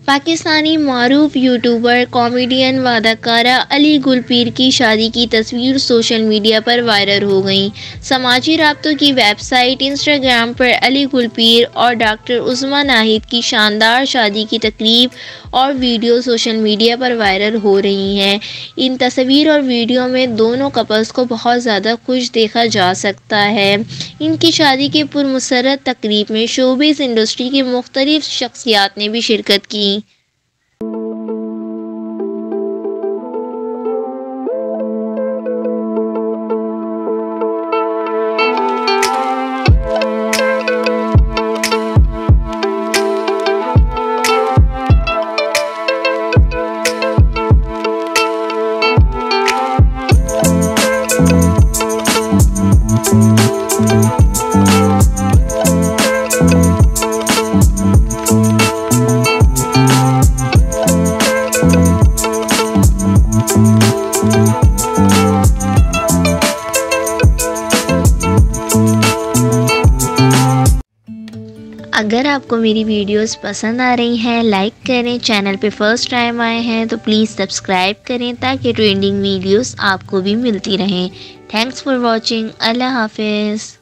पाकिस्तानी मारूफ YouTuber comedian व अदाकारा अली गुलपीर की शादी की तस्वीर सोशल मीडिया पर वायरल हो गई। समाजी राब्तों की वेबसाइट इंस्टाग्राम पर अली गुलपीर और डॉक्टर उस्मा नाहिद की शानदार शादी की तकरीब और वीडियो सोशल मीडिया पर वायरल हो रही हैं। इन तस्वीर और वीडियो में दोनों कपल्स को बहुत ज़्यादा खुश देखा जा सकता है। इनकी शादी के पुरमसरत तकरीब में शोबिज़ इंडस्ट्री की मुख्तलिफ शख्सियात ने भी शिरकत की। अगर आपको मेरी वीडियोस पसंद आ रही हैं, लाइक करें। चैनल पे फर्स्ट टाइम आए हैं तो प्लीज़ सब्सक्राइब करें ताकि ट्रेंडिंग वीडियोस आपको भी मिलती रहें। Thanks for watching. अल्लाह हाफिज़।